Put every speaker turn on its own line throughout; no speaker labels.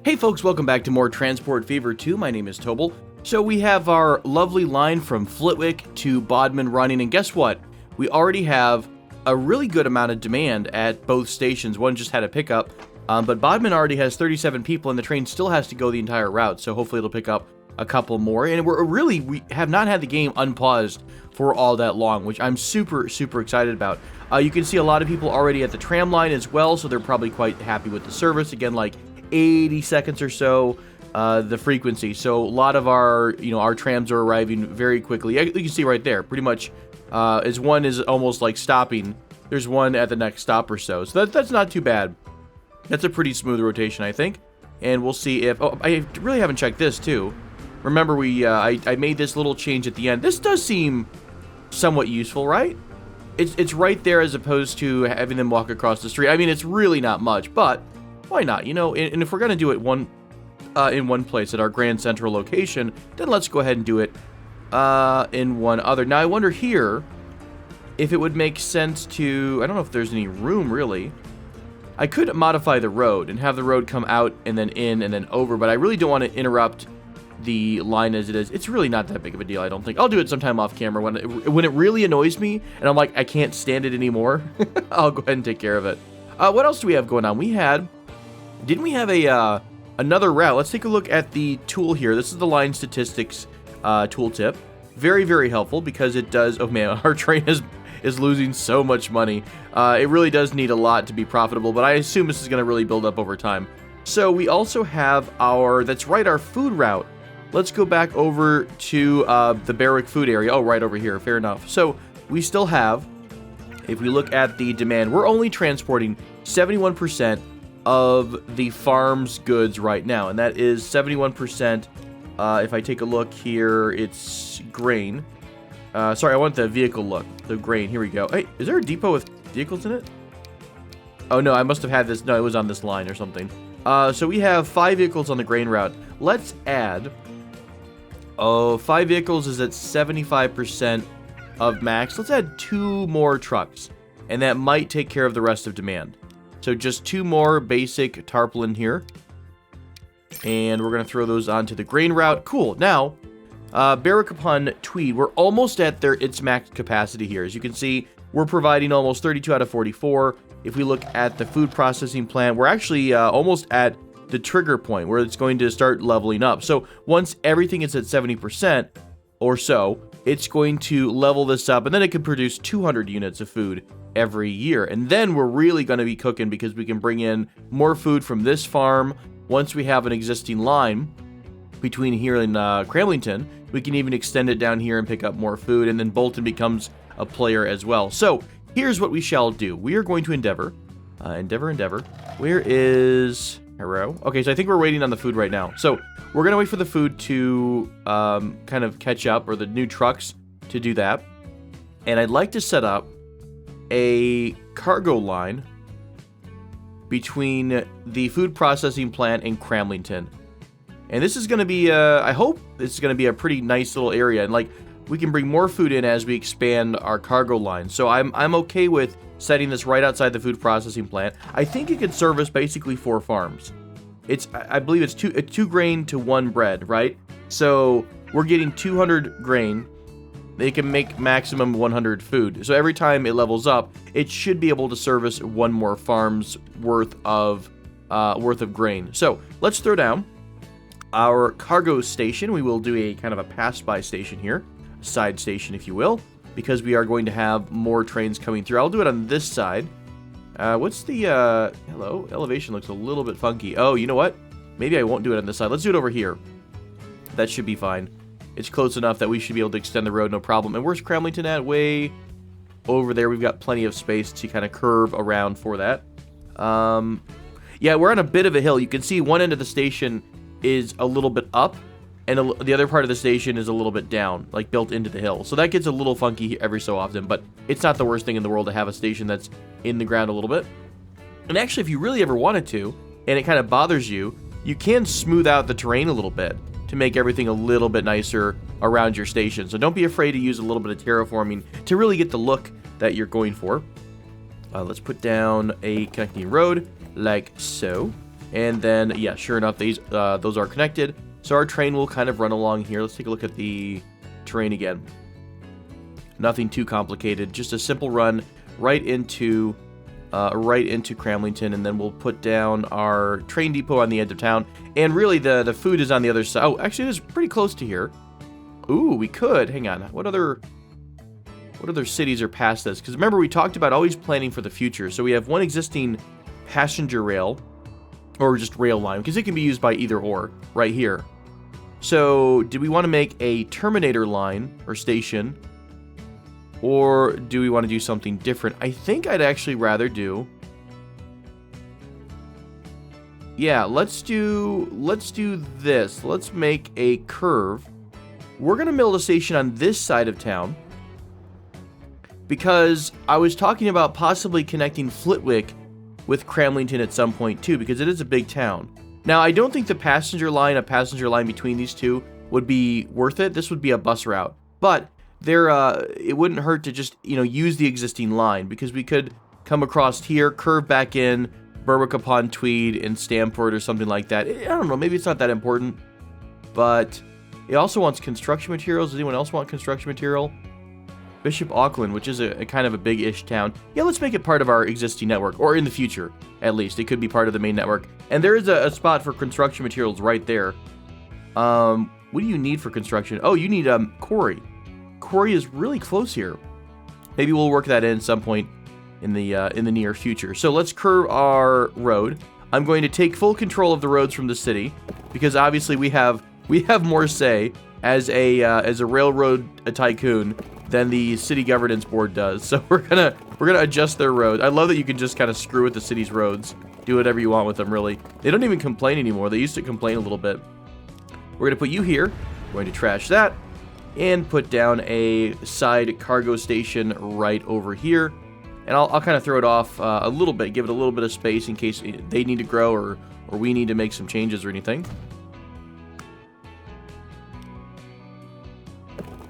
Hey folks, welcome back to more Transport Fever 2. My name is Tobal. So we have our lovely line from Flitwick to Bodmin running, and guess what? We already have a really good amount of demand at both stations. One just had a pickup, but Bodmin already has 37 people, and the train still has to go the entire route, so hopefully it'll pick up a couple more. And we have not had the game unpaused for all that long, which I'm super excited about. You can see a lot of people already at the tram line as well, so they're probably quite happy with the service. Again, like 80 seconds or so the frequency, so a lot of our trams are arriving very quickly. You can see right there, pretty much as one is almost like stopping, there's one at the next stop or so. So that's not too bad. That's a pretty smooth rotation, I think. And we'll see if I really haven't checked this too. Remember, I made this little change at the end. This does seem somewhat useful, right? It's right there as opposed to having them walk across the street. I mean, it's really not much, but why not? And if we're going to do it in one place at our Grand Central location, then let's go ahead and do it in one other. Now, I wonder here if it would make sense to... I don't know if there's any room, really. I could modify the road and have the road come out and then in and then over, but I really don't want to interrupt the line as it is. It's really not that big of a deal, I don't think. I'll do it sometime off camera when it really annoys me and I'm like, I can't stand it anymore. I'll go ahead and take care of it. What else do we have going on? Didn't we have another route? Let's take a look at the tool here. This is the line statistics tooltip. Very helpful because it does... Oh man, our train is losing so much money. It really does need a lot to be profitable, but I assume this is going to really build up over time. So we also have our food route. Let's go back over to the Berwick food area. Oh, right over here. Fair enough. So we still have, if we look at the demand, we're only transporting 71% of the farm's goods right now, and that is 71%. If I take a look here, it's grain. Sorry, I want the vehicle look. The grain. Here we go. Hey, is there a depot with vehicles in it? Oh no, I must have had this. No, it was on this line or something. So we have 5 vehicles on the grain route. Let's add... 5 vehicles is at 75% of max. Let's add 2 more trucks, and that might take care of the rest of demand. So just 2 more basic tarpaulin here. And we're going to throw those onto the grain route. Cool. Now, Berwick upon Tweed, we're almost at its max capacity here. As you can see, we're providing almost 32 out of 44. If we look at the food processing plant, we're actually almost at the trigger point where it's going to start leveling up. So once everything is at 70% or so, it's going to level this up, and then it can produce 200 units of food every year. And then we're really going to be cooking because we can bring in more food from this farm. Once we have an existing line between here and Cramlington, we can even extend it down here and pick up more food, and then Bolton becomes a player as well. So here's what we shall do. We are going to endeavor. Where is Hero? Okay, so I think we're waiting on the food right now. So we're going to wait for the food to kind of catch up, or the new trucks to do that. And I'd like to set up a cargo line between the food processing plant and Cramlington. And this is going to be, I hope this is going to be a pretty nice little area. And like, we can bring more food in as we expand our cargo line. So I'm okay with setting this right outside the food processing plant. I think it could service basically 4 farms. I believe it's 2 grain to 1 bread, right? So we're getting 200 grain. They can make maximum 100 food. So every time it levels up, it should be able to service 1 more farm's worth of grain. So let's throw down our cargo station. We will do a kind of a pass-by station here, a side station, if you will, because we are going to have more trains coming through. I'll do it on this side. What's the hello? Elevation looks a little bit funky. Oh, you know what? Maybe I won't do it on this side. Let's do it over here. That should be fine. It's close enough that we should be able to extend the road, no problem. And where's Cramlington at? Way over there. We've got plenty of space to kind of curve around for that. Yeah, we're on a bit of a hill. You can see one end of the station is a little bit up, and the other part of the station is a little bit down, like built into the hill. So that gets a little funky every so often, but it's not the worst thing in the world to have a station that's in the ground a little bit. And actually, if you really ever wanted to, and it kind of bothers you, you can smooth out the terrain a little bit to make everything a little bit nicer around your station. So don't be afraid to use a little bit of terraforming to really get the look that you're going for. Let's put down a connecting road like so. And then, yeah, sure enough, those are connected. So our train will kind of run along here. Let's take a look at the terrain again. Nothing too complicated. Just a simple run right into Cramlington, and then we'll put down our train depot on the edge of town. And really, the food is on the other side. Oh, actually, it is pretty close to here. Ooh, we could. Hang on. What other cities are past this? Because remember, we talked about always planning for the future. So we have one existing passenger rail, or just rail line, because it can be used by either or right here. So do we want to make a terminator line or station, or do we want to do something different? I think I'd actually rather do... Yeah, let's do this. Let's make a curve. We're going to build a station on this side of town, because I was talking about possibly connecting Flitwick with Cramlington at some point too, because it is a big town. Now, I don't think a passenger line between these two would be worth it. This would be a bus route, but it wouldn't hurt to just, use the existing line, because we could come across here, curve back in Berwick-upon-Tweed and Stamford or something like that. I don't know, maybe it's not that important, but it also wants construction materials. Does anyone else want construction material? Bishop Auckland, which is a kind of a big-ish town. Yeah, let's make it part of our existing network, or in the future, at least. It could be part of the main network. And there is a spot for construction materials right there. What do you need for construction? Oh, you need quarry. Quarry is really close here. Maybe we'll work that in some point in the near future. So let's curve our road. I'm going to take full control of the roads from the city, because obviously we have more say as a railroad tycoon than the city governance board does. So we're gonna adjust their roads. I love that you can just kind of screw with the city's roads, do whatever you want with them. Really, they don't even complain anymore. They used to complain a little bit. We're gonna put you here. We're going to trash that and put down a side cargo station right over here. And I'll kind of throw it off a little bit, give it a little bit of space in case they need to grow or we need to make some changes or anything.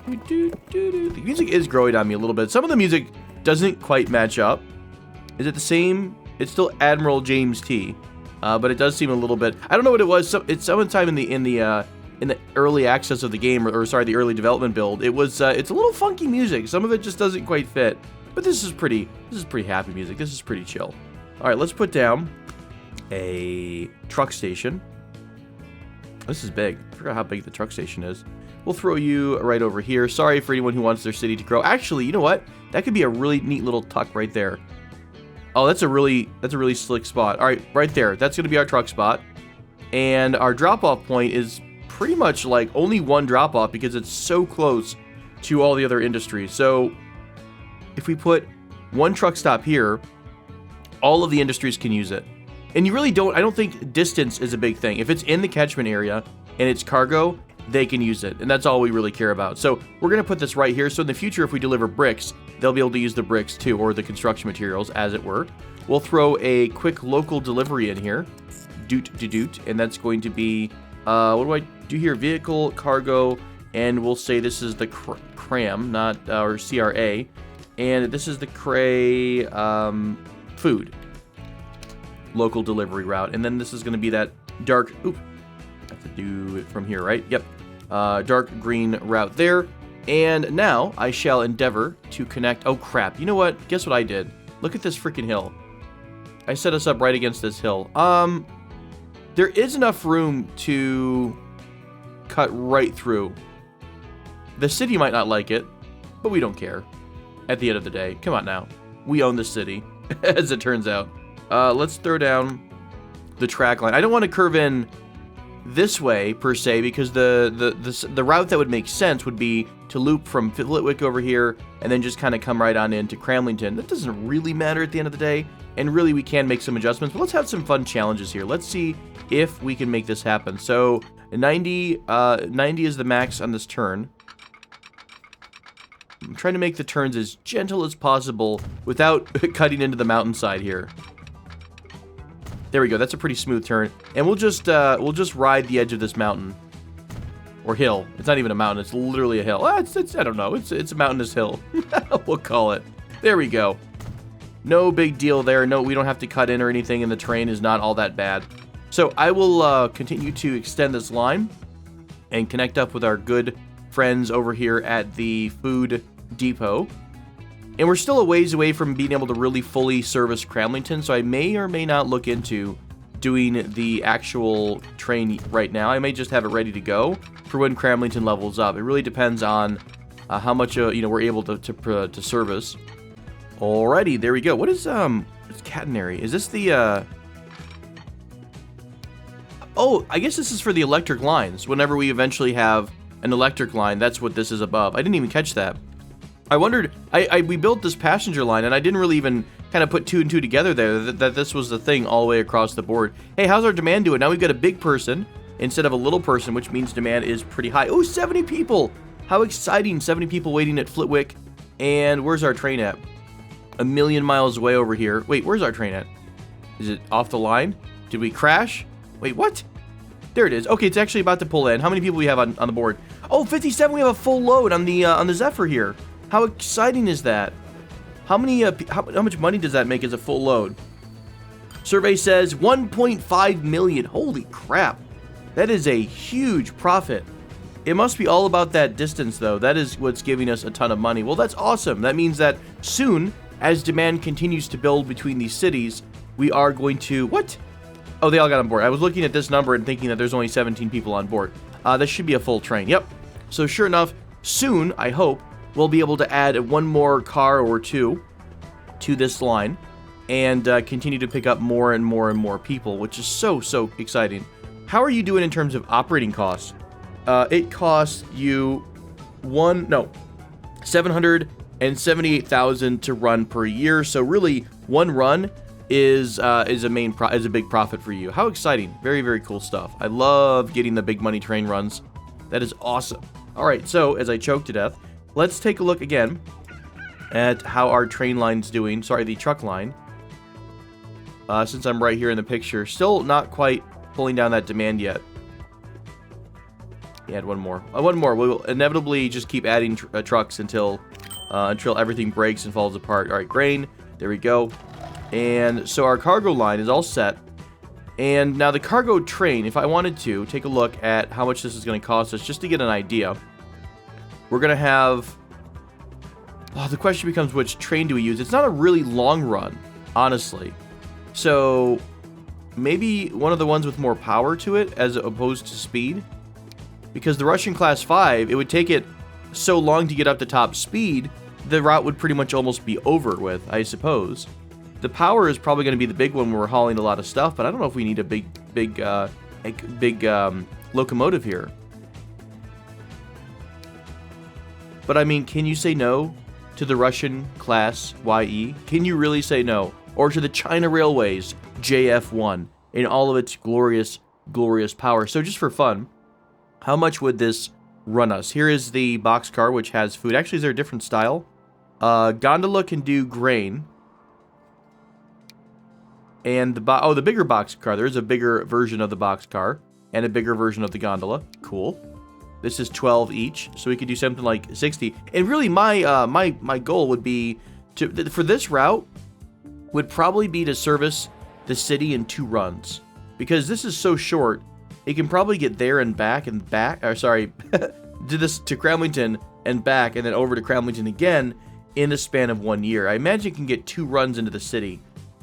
The music is growing on me a little bit. Some of the music doesn't quite match up. Is it the same? It's still Admiral James T, but it does seem a little bit. I don't know what it was. It's sometime in the early access of the game, or sorry, the early development build. It was. It's a little funky music. Some of it just doesn't quite fit. But this is pretty happy music. This is pretty chill. All right, let's put down a truck station. This is big. I forgot how big the truck station is. We'll throw you right over here. Sorry for anyone who wants their city to grow. Actually, you know what? That could be a really neat little tuck right there. Oh, that's a really slick spot. All right, right there. That's going to be our truck spot. And our drop-off point is pretty much like only one drop-off because it's so close to all the other industries. So if we put one truck stop here, all of the industries can use it. And you really don't, I don't think distance is a big thing. If it's in the catchment area and it's cargo, they can use it, and that's all we really care about. So we're going to put this right here, so in the future, if we deliver bricks, they'll be able to use the bricks too, or the construction materials, as it were. We'll throw a quick local delivery in here, doot, and that's going to be, what do I do here? Vehicle, cargo, and we'll say this is the Cram, not, or CRA, and this is the Cray, food, local delivery route, and then this is going to be that dark, oop, I have to do it from here, right? Yep. Dark green route there. And now I shall endeavor to connect. Oh, crap. You know what? Guess what I did? Look at this freaking hill. I set us up right against this hill. There is enough room to cut right through. The city might not like it, but we don't care. At the end of the day. Come on now. We own the city, as it turns out. Let's throw down the track line. I don't want to curve in this way per se, because the route that would make sense would be to loop from Flitwick over here and then just kind of come right on into Cramlington. That doesn't really matter at the end of the day, and really we can make some adjustments, but let's have some fun challenges here. Let's see if we can make this happen. So 90 is the max on this turn. I'm trying to make the turns as gentle as possible without cutting into the mountainside here. There we go. That's a pretty smooth turn, and we'll just ride the edge of this mountain or hill. It's not even a mountain; it's literally a hill. It's I don't know. It's a mountainous hill. We'll call it. There we go. No big deal there. No, we don't have to cut in or anything, and the terrain is not all that bad. So I will continue to extend this line and connect up with our good friends over here at the food depot. And we're still a ways away from being able to really fully service Cramlington, so I may or may not look into doing the actual train right now. I may just have it ready to go for when Cramlington levels up. It really depends on how much we're able to service. Alrighty, there we go. What is it's catenary? Is this the Oh, I guess this is for the electric lines. Whenever we eventually have an electric line, that's what this is above. I didn't even catch that. I wondered, we built this passenger line, and I didn't really even kind of put two and two together there, that this was the thing all the way across the board. Hey, how's our demand doing? Now we've got a big person instead of a little person, which means demand is pretty high. Oh, 70 people! How exciting, 70 people waiting at Flitwick. And where's our train at? A million miles away over here. Wait, where's our train at? Is it off the line? Did we crash? Wait, what? There it is. Okay, it's actually about to pull in. How many people we have on the board? Oh, 57. We have a full load on the Zephyr here. How exciting is that? How many? How much money does that make as a full load? Survey says 1.5 million. Holy crap! That is a huge profit. It must be all about that distance, though. That is what's giving us a ton of money. Well, that's awesome. That means that soon, as demand continues to build between these cities, we are going to what? Oh, they all got on board. I was looking at this number and thinking that there's only 17 people on board. This should be a full train. Yep. So sure enough, soon, I hope, we'll be able to add one more car or two to this line and continue to pick up more and more and more people, which is so exciting. How are you doing in terms of operating costs? It costs you 778,000 to run per year. So really, one run is a big profit for you. How exciting! Very cool stuff. I love getting the big money train runs. That is awesome. All right, so as I choke to death, let's take a look again at how our train line's doing. Sorry, the truck line. Since I'm right here in the picture, still not quite pulling down that demand yet. Add one more. One more. We'll inevitably just keep adding trucks until everything breaks and falls apart. All right, grain. There we go. And so our cargo line is all set. And now the cargo train, if I wanted to take a look at how much this is going to cost us, just to get an idea, we're going to have... Oh, the question becomes, which train do we use? It's not a really long run, honestly. So maybe one of the ones with more power to it as opposed to speed. Because the Russian Class 5, it would take it so long to get up to top speed, the route would pretty much almost be over with, I suppose. The power is probably going to be the big one when we're hauling a lot of stuff, but I don't know if we need a big locomotive here. But I mean, can you say no to the Russian Class YE? Can you really say no? Or to the China Railways JF1 in all of its glorious power? So just for fun, how much would this run us? Here is the boxcar, which has food. Actually, is there a different style? Gondola can do grain. And the bigger boxcar. There is a bigger version of the boxcar and a bigger version of the gondola. Cool. This is 12 each, so we could do something like 60. And really, my goal would be for this route would probably be to service the city in 2 runs, because this is so short. It can probably get there and back and back. Or sorry, do this to Cramlington and back, and then over to Cramlington again in the span of 1 year. I imagine it can get 2 runs into the city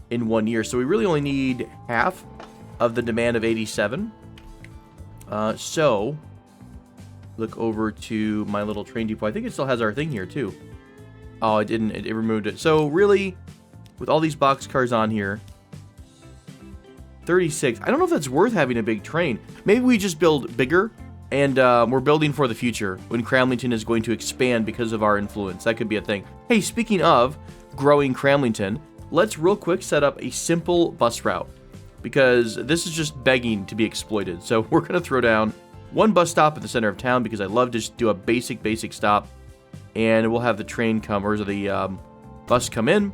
in 1 year, so we really only need half of the demand of 87. So look over to my little train depot. I think it still has our thing here too. Oh, it didn't. It removed it. So really, with all these boxcars on here, 36. I don't know if that's worth having a big train. Maybe we just build bigger, and we're building for the future when Cramlington is going to expand because of our influence. That could be a thing. Hey, speaking of growing Cramlington, let's real quick set up a simple bus route, because this is just begging to be exploited. So we're going to throw down one bus stop at the center of town, because I love to just do a basic stop, and we'll have the train come, or the bus come in,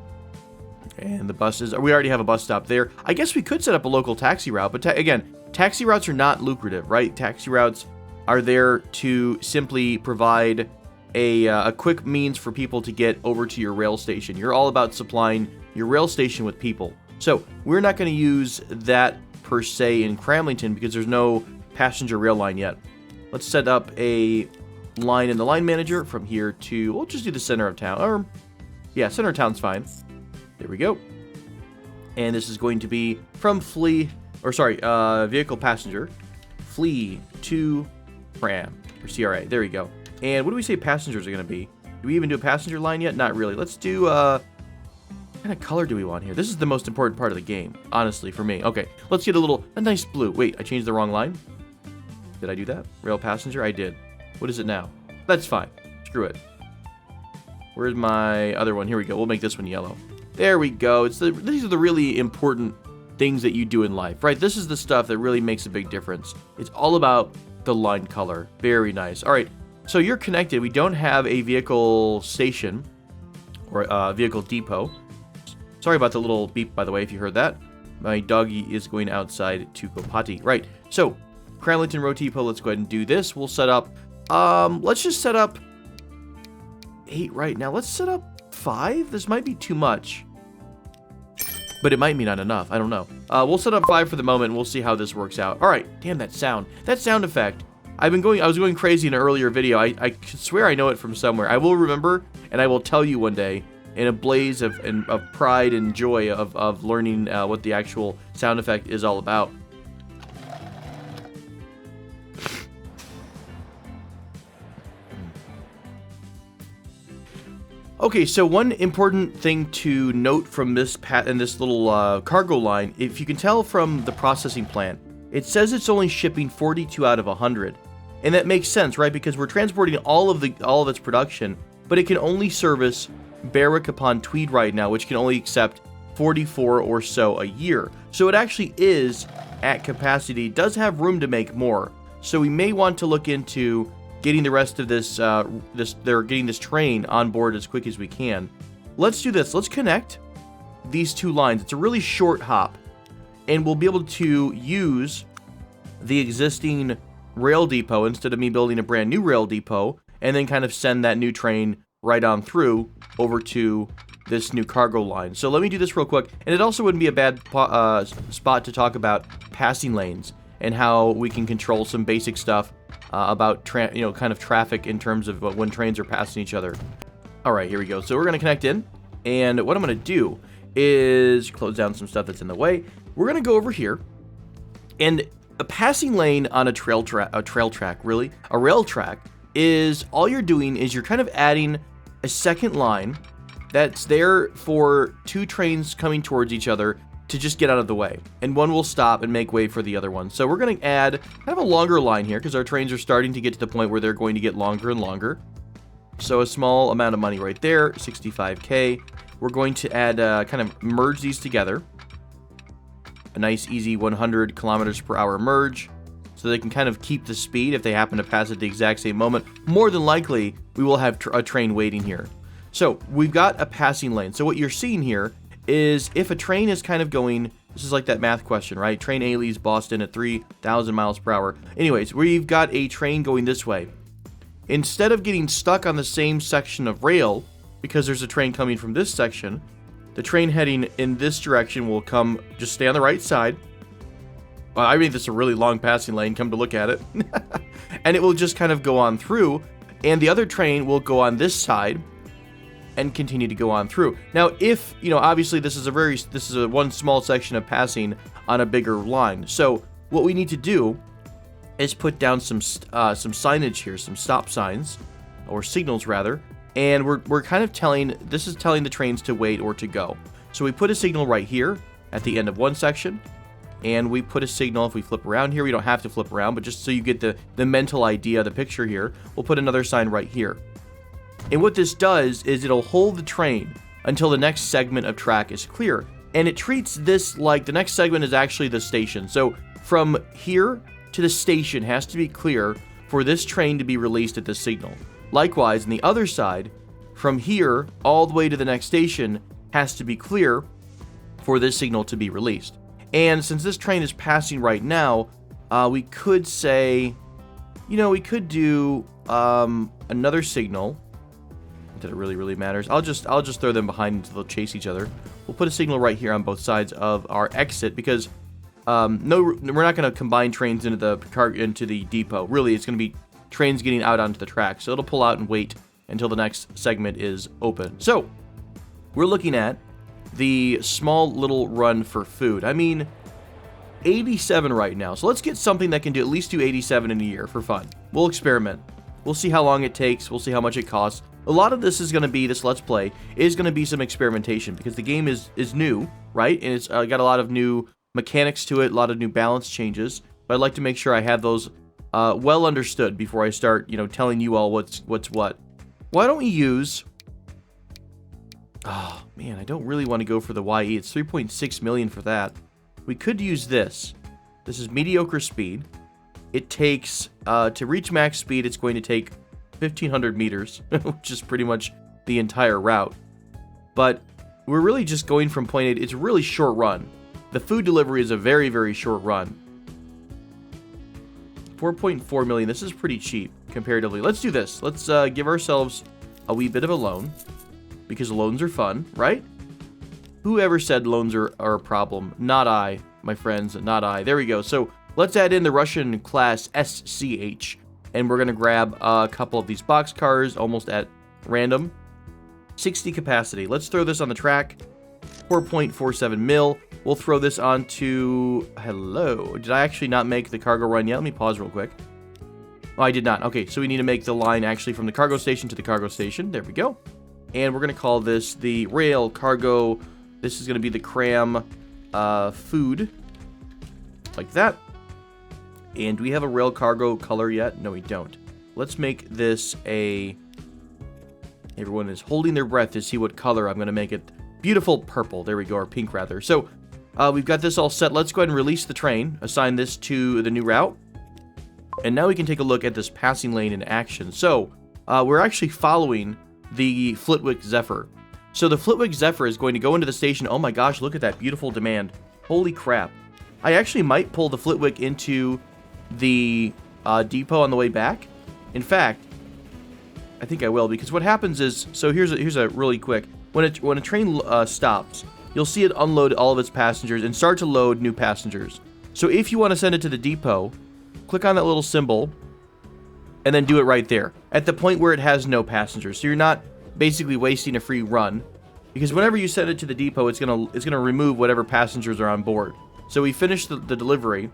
and the buses, we already have a bus stop there. I guess we could set up a local taxi route, but again, taxi routes are not lucrative, right? Taxi routes are there to simply provide a quick means for people to get over to your rail station. You're all about supplying your rail station with people. So we're not going to use that per se in Cramlington because there's no passenger rail line yet. Let's set up a line in the line manager from here to, we'll just do the center of town, or yeah, center of town's fine. There we go. And this is going to be from vehicle passenger, flee to Cram, or CRA. There we go. And what do we say passengers are going to be? Do we even do a passenger line yet? Not really. Let's do, what kind of color do we want here? This is the most important part of the game, honestly, for me. Okay, let's get a nice blue. Wait, I changed the wrong line? Did I do that? Rail passenger? I did. What is it now? That's fine. Screw it. Where's my other one? Here we go. We'll make this one yellow. There we go. These are the really important things that you do in life, right? This is the stuff that really makes a big difference. It's all about the line color. Very nice. All right, so you're connected. We don't have a vehicle station or a vehicle depot. Sorry about the little beep, by the way, if you heard that. My doggy is going outside to go potty. Right, so Cramlington Road Depot, let's go ahead and do this. We'll set up, let's just set up 8 right now. Let's set up 5. This might be too much, but it might be not enough. I don't know. We'll set up 5 for the moment, and we'll see how this works out. All right, damn that sound effect. I was going crazy in an earlier video. I swear I know it from somewhere. I will remember, and I will tell you one day in a blaze of pride and joy of learning what the actual sound effect is all about. Okay, so one important thing to note from this this little cargo line, if you can tell from the processing plant, it says it's only shipping 42 out of 100. And that makes sense, right? Because we're transporting all of its production, but it can only service Berwick upon Tweed right now, which can only accept 44 or so a year. So it actually is at capacity, does have room to make more. So we may want to look into getting the rest of this, getting this train on board as quick as we can. Let's do this. Let's connect these 2 lines. It's a really short hop, and we'll be able to use the existing rail depot instead of me building a brand new rail depot, and then kind of send that new train right on through over to this new cargo line. So let me do this real quick, and it also wouldn't be a bad spot to talk about passing lanes and how we can control some basic stuff about kind of traffic in terms of when trains are passing each other. All right, here we go. So we're going to connect in, and what I'm going to do is close down some stuff that's in the way. We're going to go over here, and a passing lane on a rail track is all you're doing is you're kind of adding a second line that's there for 2 trains coming towards each other to just get out of the way, and one will stop and make way for the other one. So we're going to add kind of a longer line here because our trains are starting to get to the point where they're going to get longer and longer. So a small amount of money right there, 65K. We're going to add, kind of merge these together. A nice easy 100 kilometers per hour merge, so they can kind of keep the speed if they happen to pass at the exact same moment. More than likely, we will have a train waiting here. So we've got a passing lane. So what you're seeing here is if a train is kind of going, this is like that math question, right? Train A leaves Boston at 3,000 miles per hour. Anyways, we've got a train going this way. Instead of getting stuck on the same section of rail, because there's a train coming from this section, the train heading in this direction will just stay on the right side. Well, I made this a really long passing lane, come to look at it. And it will just kind of go on through, and the other train will go on this side and continue to go on through. Now, if, obviously this is a one small section of passing on a bigger line. So what we need to do is put down some signage here, some stop signs, or signals rather, and we're kind of telling the trains to wait or to go. So we put a signal right here at the end of one section, and we put a signal, if we flip around here, we don't have to flip around, but just so you get the mental idea, the picture here, we'll put another sign right here. And what this does is it'll hold the train until the next segment of track is clear. And it treats this like the next segment is actually the station. So from here to the station has to be clear for this train to be released at this signal. Likewise, on the other side, from here all the way to the next station has to be clear for this signal to be released. And since this train is passing right now, we could say, we could do another signal. That it really matters. I'll just throw them behind until they'll chase each other. We'll put a signal right here on both sides of our exit because No, we're not going to combine trains into the depot. Really, it's going to be trains getting out onto the track. So it'll pull out and wait until the next segment is open. So we're looking at the small little run for food. I mean, 87 right now. So let's get something that can do at least do 87 in a year for fun. We'll experiment. We'll see how long it takes. We'll see how much it costs. A lot of this is going to be, this Let's Play, is going to be some experimentation because the game is new, right? And it's got a lot of new mechanics to it, a lot of new balance changes. But I'd like to make sure I have those well understood before I start, telling you all what's what. Why don't we use... Oh, man, I don't really want to go for the YE. It's 3.6 million for that. We could use this. This is mediocre speed. It takes, to reach max speed, it's going to take 1,500 meters, which is pretty much the entire route. But we're really just going from point A to... It's a really short run. The food delivery is a very, very short run. 4.4 million. This is pretty cheap, comparatively. Let's do this. Let's give ourselves a wee bit of a loan. Because loans are fun, right? Whoever said loans are a problem? Not I, my friends, not I. There we go. So let's add in the Russian class SCH. And we're going to grab a couple of these boxcars almost at random. 60 capacity. Let's throw this on the track. 4.47 mil. We'll throw this onto... Hello. Did I actually not make the cargo run yet? Let me pause real quick. Oh, I did not. Okay, so we need to make the line actually from the cargo station to the cargo station. There we go. And we're going to call this the rail cargo. This is going to be the cram food. Like that. And do we have a rail cargo color yet? No, we don't. Let's make this a... Everyone is holding their breath to see what color I'm going to make it. Beautiful purple. There we go, or pink rather. So we've got this all set. Let's go ahead and release the train. Assign this to the new route. And now we can take a look at this passing lane in action. So we're actually following the Flitwick Zephyr. So the Flitwick Zephyr is going to go into the station. Oh my gosh, look at that beautiful demand. Holy crap. I actually might pull the Flitwick into the depot on the way back. In fact, I think I will, because what happens is, so here's a really quick, when a train stops, you'll see it unload all of its passengers and start to load new passengers. So if you want to send it to the depot, click on that little symbol and then do it right there at the point where it has no passengers. So you're not basically wasting a free run, because whenever you send it to the depot, it's gonna remove whatever passengers are on board. So we finish the delivery,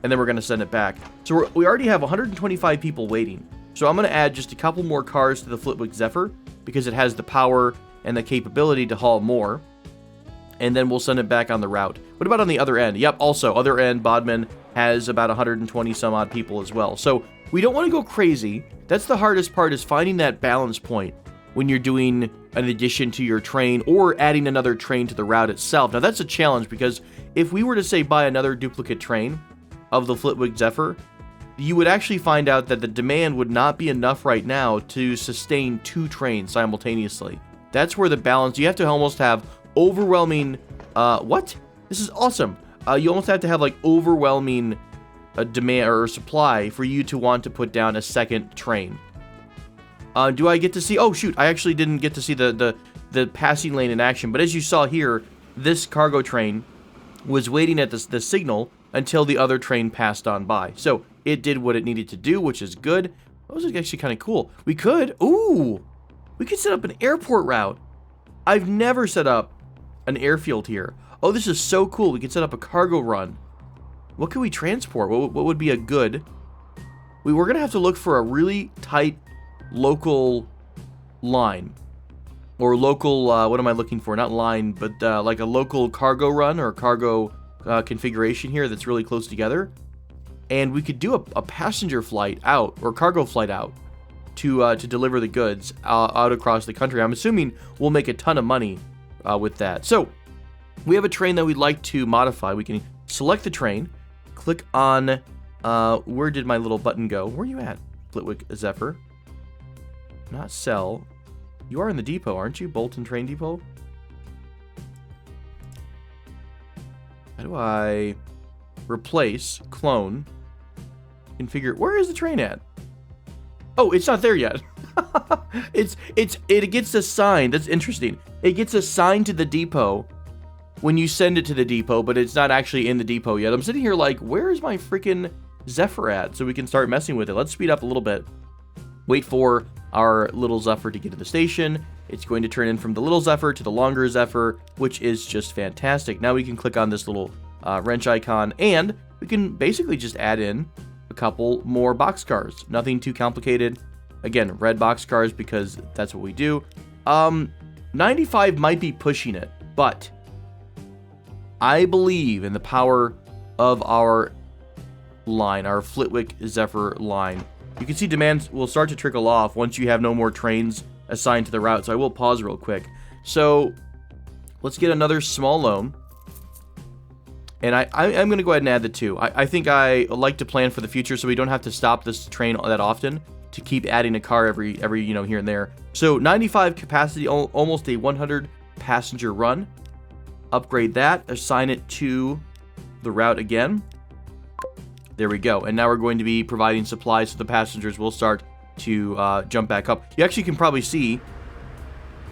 and then we're gonna send it back. So we already have 125 people waiting. So I'm gonna add just a couple more cars to the Flitwick Zephyr because it has the power and the capability to haul more. And then we'll send it back on the route. What about on the other end? Yep, also, other end, Bodmin has about 120 some odd people as well. So we don't want to go crazy. That's the hardest part, is finding that balance point when you're doing an addition to your train or adding another train to the route itself. Now that's a challenge, because if we were to say buy another duplicate train of the Flitwick Zephyr, you would actually find out that the demand would not be enough right now to sustain 2 trains simultaneously. That's where the balance, you have to almost have overwhelming, what? This is awesome. You almost have to have like overwhelming demand or supply for you to want to put down a second train. Do I get to see, oh shoot, I actually didn't get to see the passing lane in action, but as you saw here, this cargo train was waiting at the signal until the other train passed on by. So it did what it needed to do, which is good. That was actually kind of cool. We could set up an airport route. I've never set up an airfield here. Oh, this is so cool. We could set up a cargo run. What can we transport? What would be a good... We're going to have to look for a really tight local line. Or local, what am I looking for? Not line, but like a local cargo run or cargo configuration here that's really close together. And we could do a passenger flight out, or cargo flight out, to deliver the goods out across the country. I'm assuming we'll make a ton of money with that. So, we have a train that we'd like to modify. We can select the train, click on, where did my little button go? Where are you at, Flitwick Zephyr? Not sell. You are in the depot, aren't you? Bolton Train Depot? How do I replace, clone, configure? Where is the train at? Oh, it's not there yet. It gets assigned. That's interesting. It gets assigned to the depot when you send it to the depot, but it's not actually in the depot yet. I'm sitting here like, where is my freaking Zephyr at? So we can start messing with it. Let's speed up a little bit. Wait for our little Zephyr to get to the station. It's going to turn in from the little Zephyr to the longer Zephyr, which is just fantastic. Now we can click on this little wrench icon, and we can basically just add in a couple more boxcars. Nothing too complicated. Again, red boxcars because that's what we do. 95 might be pushing it, but I believe in the power of our line, our Flitwick Zephyr line. You can see demand will start to trickle off once you have no more trains assigned to the route. So I will pause real quick. So let's get another small loan. And I'm going to go ahead and add the 2. I think I like to plan for the future so we don't have to stop this train that often to keep adding a car every here and there. So 95 capacity, almost a 100 passenger run. Upgrade that, assign it to the route again. There we go. And now we're going to be providing supplies so the passengers will start to jump back up. You actually can probably see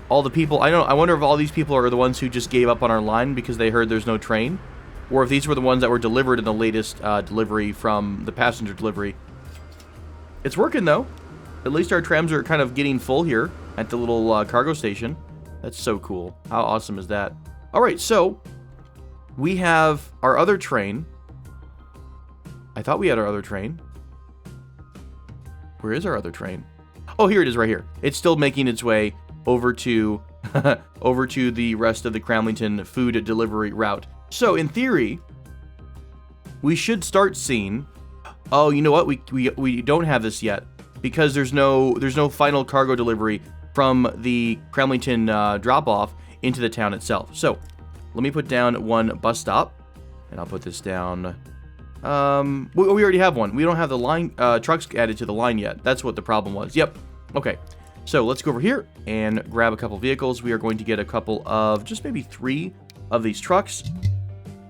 all the people. I wonder if all these people are the ones who just gave up on our line because they heard there's no train, or if these were the ones that were delivered in the latest delivery from the passenger delivery. It's working though. At least our trams are kind of getting full here at the little cargo station. That's so cool. How awesome is that? All right, so we have our other train. I thought we had our other train. Where is our other train? Oh, here it is right here. It's still making its way over to over to the rest of the Cramlington food delivery route. So in theory, we should start seeing. Oh, you know what? We don't have this yet because there's no final cargo delivery from the Cramlington drop-off into the town itself. So let me put down one bus stop, and I'll put this down. We already have one. We don't have the line trucks added to the line yet. That's what the problem was. Yep. Okay. So let's go over here and grab a couple vehicles. We are going to get a couple of just maybe 3 of these trucks,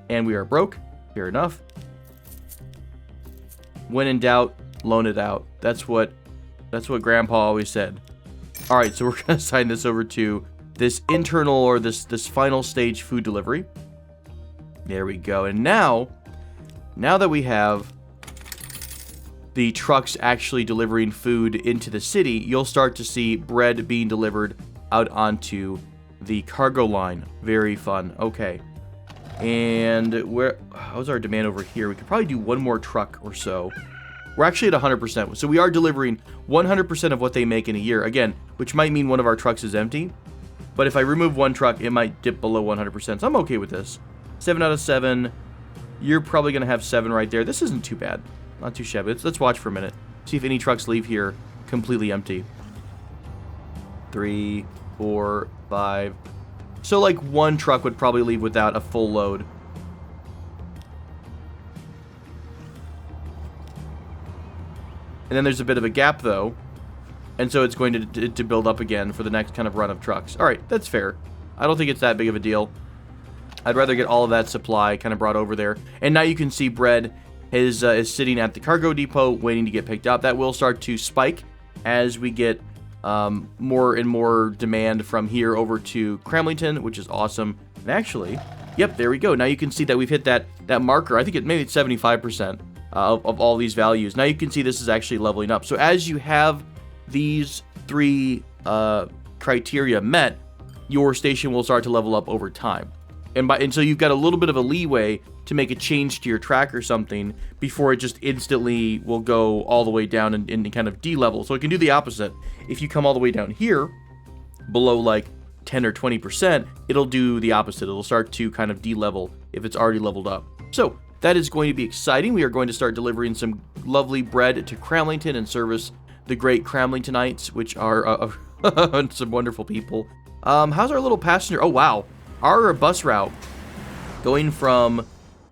and we are broke. Fair enough. When in doubt, loan it out. That's what Grandpa always said. All right, so we're gonna assign this over to this internal or this final stage food delivery. There we go. And now that we have the trucks actually delivering food into the city, you'll start to see bread being delivered out onto the cargo line. Very fun. Okay. And how's our demand over here? We could probably do one more truck or so. We're actually at 100%. So we are delivering 100% of what they make in a year. Again, which might mean one of our trucks is empty. But if I remove one truck, it might dip below 100%. So I'm okay with this. 7 out of 7. You're probably going to have 7 right there. This isn't too bad. Not too shabby. Let's watch for a minute. See if any trucks leave here completely empty. 3, 4, 5. So like one truck would probably leave without a full load. And then there's a bit of a gap though. And so it's going to build up again for the next kind of run of trucks. All right, that's fair. I don't think it's that big of a deal. I'd rather get all of that supply kind of brought over there. And now you can see bread is sitting at the cargo depot waiting to get picked up. That will start to spike as we get more and more demand from here over to Cramlington, which is awesome. And actually, yep, there we go. Now you can see that we've hit that marker. I think maybe it's 75% of all these values. Now you can see this is actually leveling up. So as you have these 3 criteria met, your station will start to level up over time. And so you've got a little bit of a leeway to make a change to your track or something before it just instantly will go all the way down and kind of de-level. So it can do the opposite. If you come all the way down here, below like 10 or 20%, it'll do the opposite. It'll start to kind of de-level if it's already leveled up. So that is going to be exciting. We are going to start delivering some lovely bread to Cramlington and service the great Cramlingtonites, which are some wonderful people. How's our little passenger? Oh, wow. Our bus route going from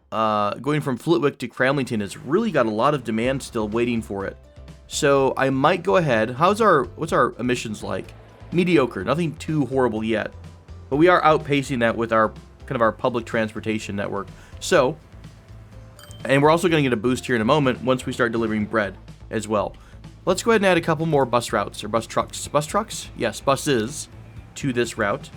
Flitwick to Cramlington has really got a lot of demand still waiting for it. So I might go ahead. What's our emissions like? Mediocre. Nothing too horrible yet. But we are outpacing that with our public transportation network. So, and we're also going to get a boost here in a moment once we start delivering bread as well. Let's go ahead and add a couple more bus routes or bus trucks. Bus trucks? Yes, buses to this route.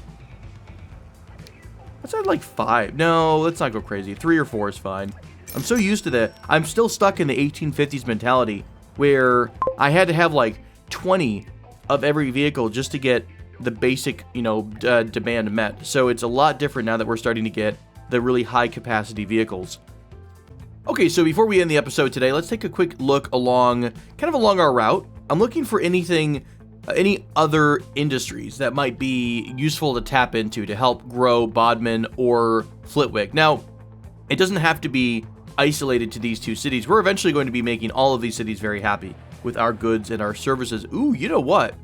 Let's add like 5. No, let's not go crazy. 3 or 4 is fine. I'm so used to that. I'm still stuck in the 1850s mentality where I had to have like 20 of every vehicle just to get the basic, demand met. So it's a lot different now that we're starting to get the really high capacity vehicles. Okay, so before we end the episode today, let's take a quick look along our route. I'm looking for any other industries that might be useful to tap into to help grow Bodmin or Flitwick. Now, it doesn't have to be isolated to these 2 cities. We're eventually going to be making all of these cities very happy with our goods and our services. Ooh, you know what?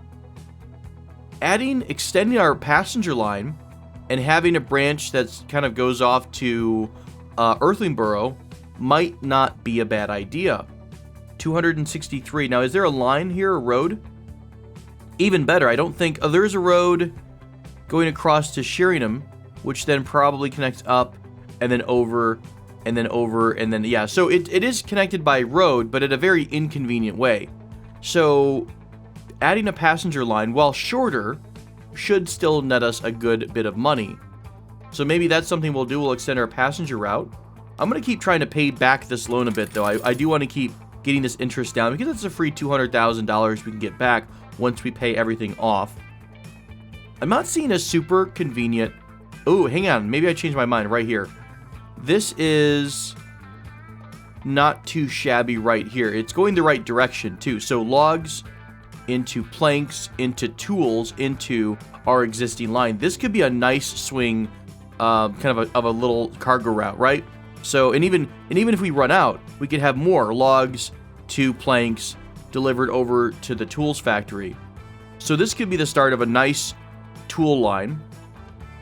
Extending our passenger line and having a branch that's kind of goes off to Earthlingborough might not be a bad idea. 263. Now, is there a line here, a road? Even better, I don't think... Oh, there's a road going across to Sheringham, which then probably connects up and then over and then over and then... Yeah, so it is connected by road, but in a very inconvenient way. So adding a passenger line, while shorter, should still net us a good bit of money. So maybe that's something we'll do. We'll extend our passenger route. I'm going to keep trying to pay back this loan a bit, though. I do want to keep getting this interest down because it's a free $200,000 we can get back once we pay everything off. I'm not seeing a super convenient... Oh, hang on. Maybe I changed my mind right here. This is not too shabby right here. It's going the right direction, too. So logs into planks, into tools, into our existing line. This could be a nice swing, kind of a little cargo route, right? So, and even if we run out, we could have more logs to planks delivered over to the tools factory. So this could be the start of a nice tool line.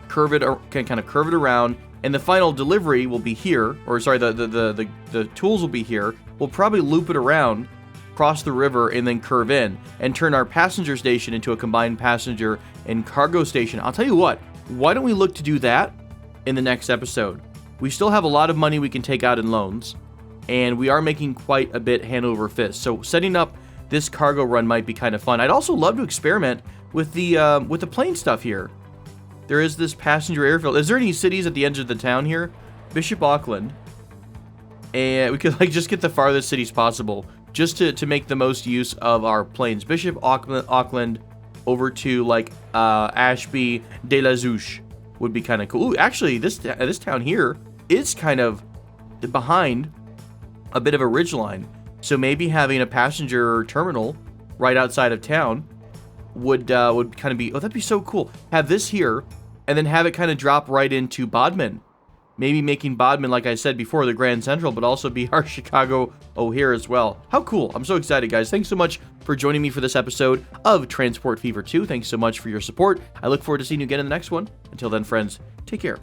Kind of curve it around, and the final delivery will be here. Or sorry, the tools will be here. We'll probably loop it around, cross the river, and then curve in and turn our passenger station into a combined passenger and cargo station. I'll tell you what. Why don't we look to do that in the next episode? We still have a lot of money we can take out in loans, and we are making quite a bit hand over fist. So setting up this cargo run might be kind of fun. I'd also love to experiment with the plane stuff here. There is this passenger airfield. Is there any cities at the edge of the town here? Bishop Auckland. And we could just get the farthest cities possible just to make the most use of our planes. Bishop Auckland over to Ashby de la Zouche would be kind of cool. Ooh, actually, this town here is kind of behind a bit of a ridgeline. So maybe having a passenger terminal right outside of town would kind of be... Oh, that'd be so cool. Have this here, and then have it kind of drop right into Bodmin. Maybe making Bodmin, like I said before, the Grand Central, but also be our Chicago O'Hare as well. How cool. I'm so excited, guys. Thanks so much for joining me for this episode of Transport Fever 2. Thanks so much for your support. I look forward to seeing you again in the next one. Until then, friends, take care.